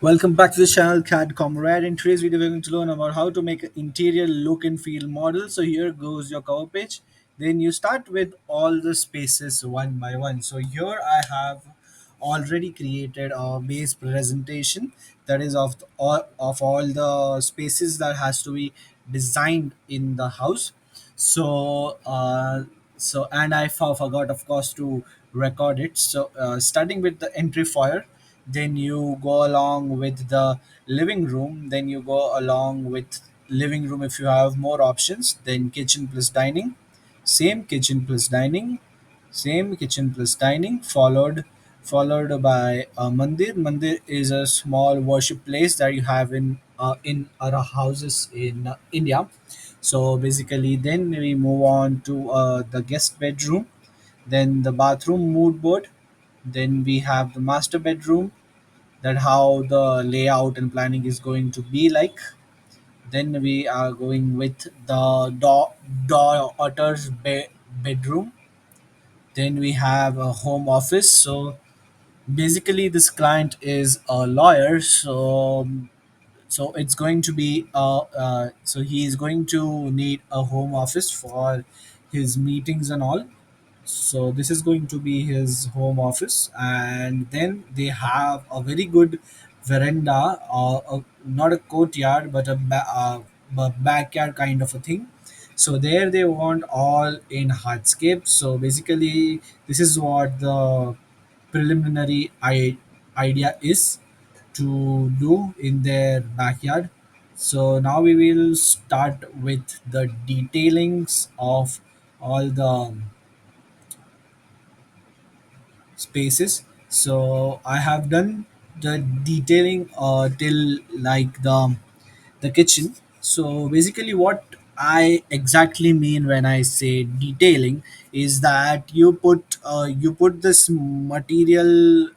Welcome back to the channel CAD Comrade. In today's video, we're going to learn about how to make an interior look and feel model. So here goes your cover page. Then you start with all the spaces one by one. So here I have already created a base presentation that is of all the spaces that has to be designed in the house. So and I forgot, of course, to record it. So starting with the entry foyer, then you go along with the living room, then you go along with living room if you have more options, then kitchen plus dining, same kitchen plus dining, same kitchen plus dining, followed by a mandir. Mandir is a small worship place that you have in our houses in India. So basically, then we move on to the guest bedroom, then the bathroom mood board, then we have the master bedroom, that how the layout and planning is going to be like. Then we are going with the daughter's bedroom. Then we have a home office. So basically this client is a lawyer, so it's going to be so he is going to need a home office for his meetings and all. So this is going to be his home office, and then they have a very good veranda, or not a courtyard but a backyard kind of a thing. So there they want all in hardscape. So basically this is what the preliminary idea is to do in their backyard. So now we will start with the detailings of all the spaces. So I have done the detailing till like the kitchen. So basically what I exactly mean when I say detailing is that you put this material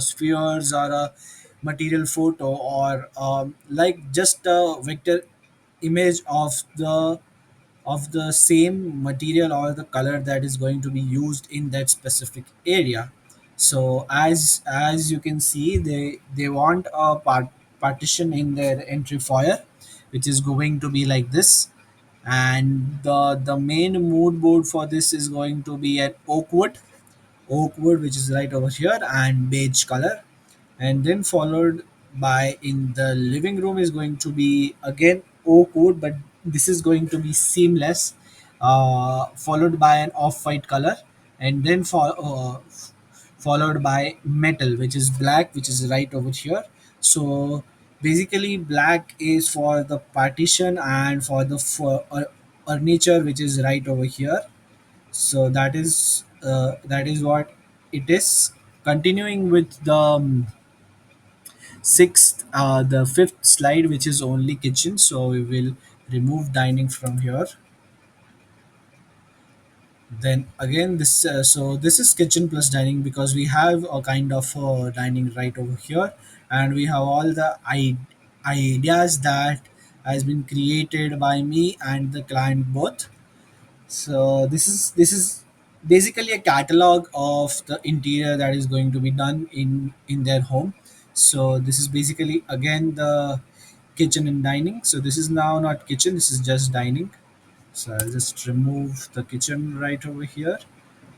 spheres or a material photo, or like just a vector image of the same material or the color that is going to be used in that specific area. So as you can see, they want a partition in their entry foyer, which is going to be like this. And the main mood board for this is going to be an oak wood, which is right over here, and beige color. And then followed by, in the living room, is going to be again oak wood, but this is going to be seamless, followed by an off-white color. And then followed by metal, which is black, which is right over here. So basically black is for the partition and for the furniture, which is right over here. So that is what it is. Continuing with the fifth slide, which is only kitchen. So we will remove dining from here. Then again, this is kitchen plus dining, because we have a kind of dining right over here, and we have all the ideas that has been created by me and the client both. So this is basically a catalog of the interior that is going to be done in their home. So this is basically again the kitchen and dining. So this is now not kitchen, this is just dining. So I'll just remove the kitchen right over here,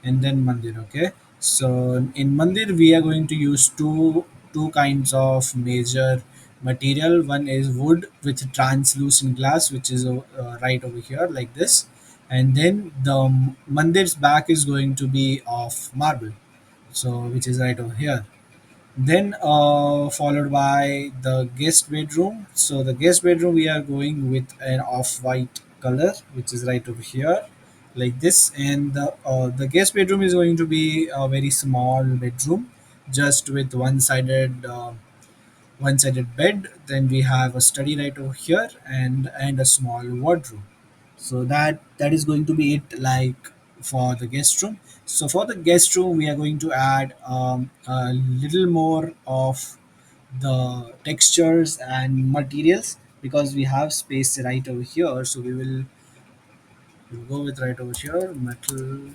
and then mandir. Okay. So in mandir we are going to use two kinds of major material. One is wood with translucent glass, which is right over here like this. And then the mandir's back is going to be of marble, so which is right over here. Then followed by the guest bedroom. So the guest bedroom we are going with an off-white color, which is right over here like this. And the guest bedroom is going to be a very small bedroom, just with one-sided bed. Then we have a study right over here, and a small wardrobe. So that is going to be it, like, for the guest room. So for the guest room we are going to add a little more of the textures and materials, because we have space right over here. So we'll go with right over here metal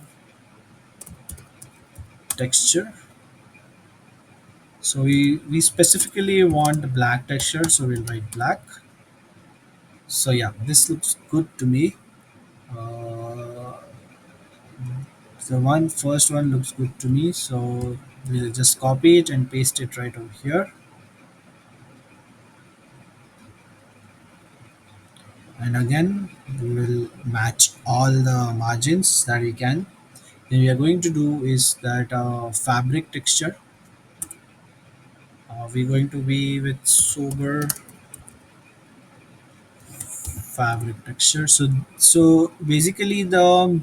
texture. So we specifically want black texture, so we'll write black. So yeah, this looks good to me. uh, the one first one looks good to me, so we'll just copy it and paste it right over here. And again, we will match all the margins that we can. Then we are going to do is that fabric texture. We're going to be with sober fabric texture. So basically the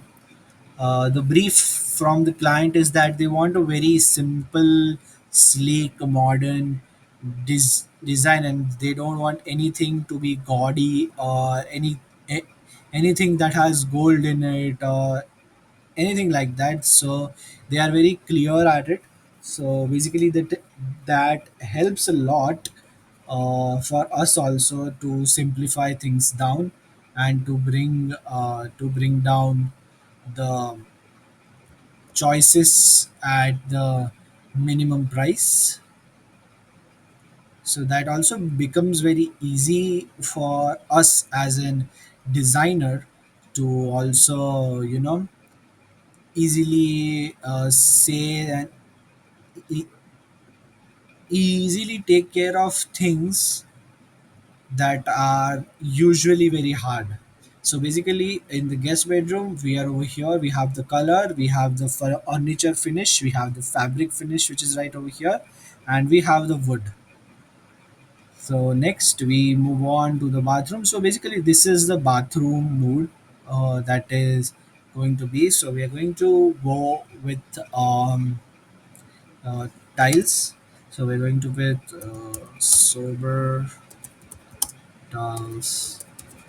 brief from the client is that they want a very simple, sleek, modern design, and they don't want anything to be gaudy or a- anything that has gold in it or anything like that. So they are very clear at it. So basically that helps a lot for us also to simplify things down and to bring down the choices at the minimum price. So that also becomes very easy for us as an designer to also easily say and e- easily take care of things that are usually very hard. So basically, in the guest bedroom, we are over here. We have the color, we have the furniture finish, we have the fabric finish, which is right over here, and we have the wood. So next, we move on to the bathroom. So basically, this is the bathroom mood that is going to be. So we are going to go with uh, tiles. So we're going to with sober tiles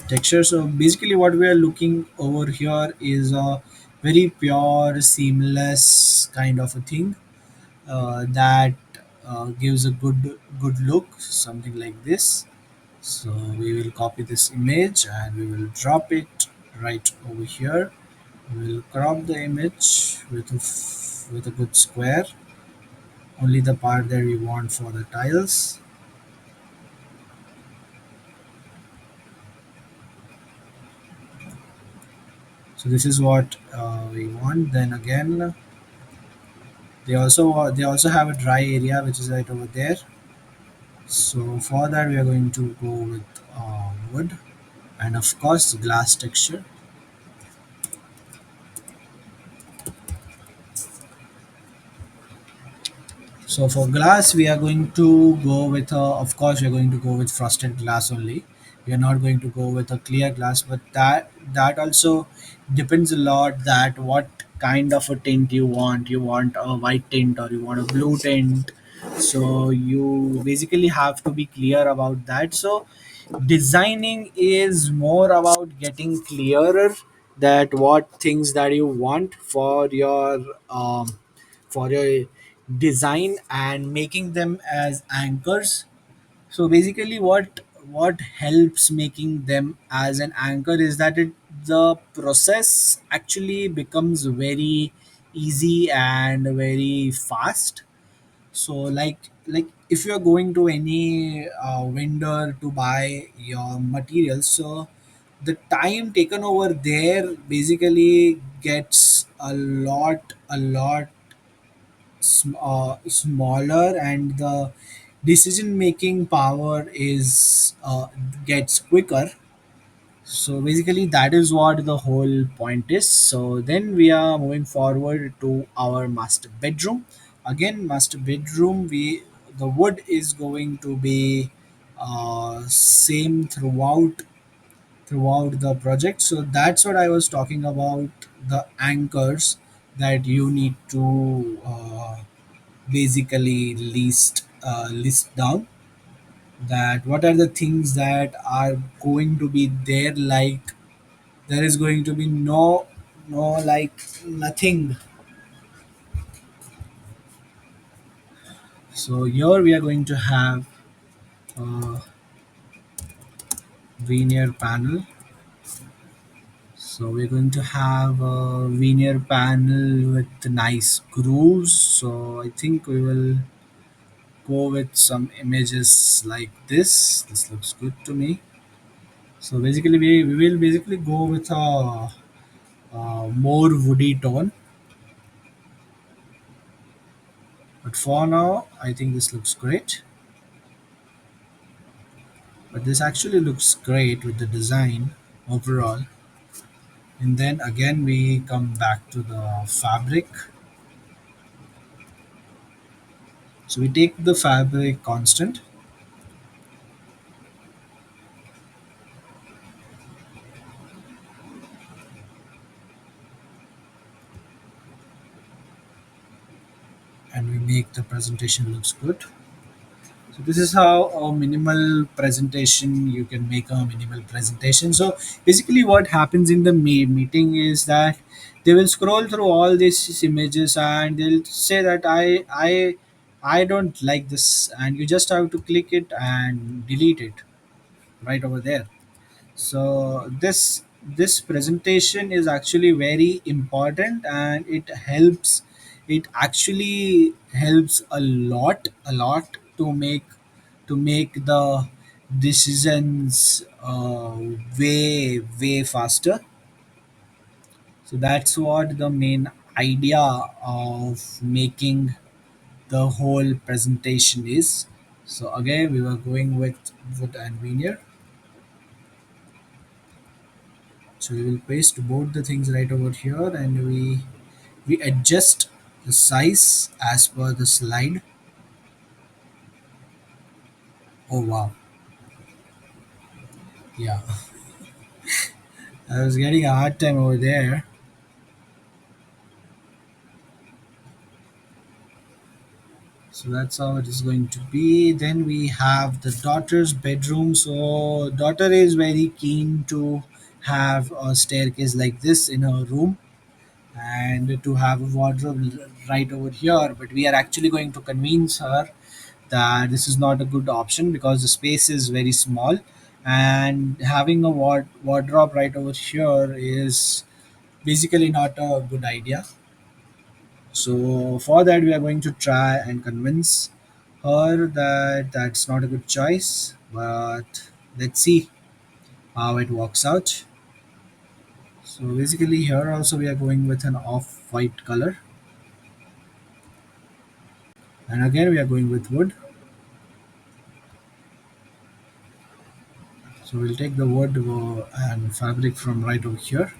texture. So basically what we are looking over here is a very pure seamless kind of a thing that gives a good look, something like this. So we will copy this image and we will drop it right over here. We will crop the image with with a good square, only the part that we want for the tiles. So this is what we want. Then again, they also have a dry area which is right over there. So for that we are going to go with wood and of course glass texture. So for glass we are going to go with of course we are going to go with frosted glass only. We are not going to go with a clear glass, but that also depends a lot that what kind of a tint you want. You want a white tint or you want a blue tint. So you basically have to be clear about that. So designing is more about getting clearer that what things that you want for your design and making them as anchors. So basically what helps making them as an anchor is that the process actually becomes very easy and very fast. So like if you're going to any vendor to buy your materials, so the time taken over there basically gets a lot smaller, and the decision making power is gets quicker. So basically that is what the whole point is. So then we are moving forward to our master bedroom. Again, master bedroom, we the wood is going to be same throughout the project. So that's what I was talking about, the anchors that you need to basically list down, that what are the things that are going to be there. Like there is going to be no like nothing. So here we are going to have a veneer panel. So we're going to have a veneer panel with nice grooves. So I think we will go with some images like this. This looks good to me. So basically, we will basically go with a more woody tone. But for now, I think this looks great. But this actually looks great with the design overall. And then again, we come back to the fabric. So we take the fabric constant, and we make the presentation looks good. So this is how a minimal presentation, you can make a minimal presentation. So basically what happens in the meeting is that they will scroll through all these images and they'll say that I don't like this, and you just have to click it and delete it right over there. So this presentation is actually very important, and it actually helps a lot to make the decisions way faster. So that's what the main idea of making the whole presentation is. So again, we were going with wood and veneer. So we will paste both the things right over here, and we adjust the size as per the slide. Oh wow, yeah, I was getting a hard time over there. So that's how it is going to be. Then we have the daughter's bedroom. So daughter is very keen to have a staircase like this in her room, and to have a wardrobe right over here. But we are actually going to convince her that this is not a good option because the space is very small, and having a wardrobe right over here is basically not a good idea. So for that, we are going to try and convince her that that's not a good choice, but let's see how it works out. So basically here also we are going with an off-white color, and again we are going with wood. So we'll take the wood and fabric from right over here.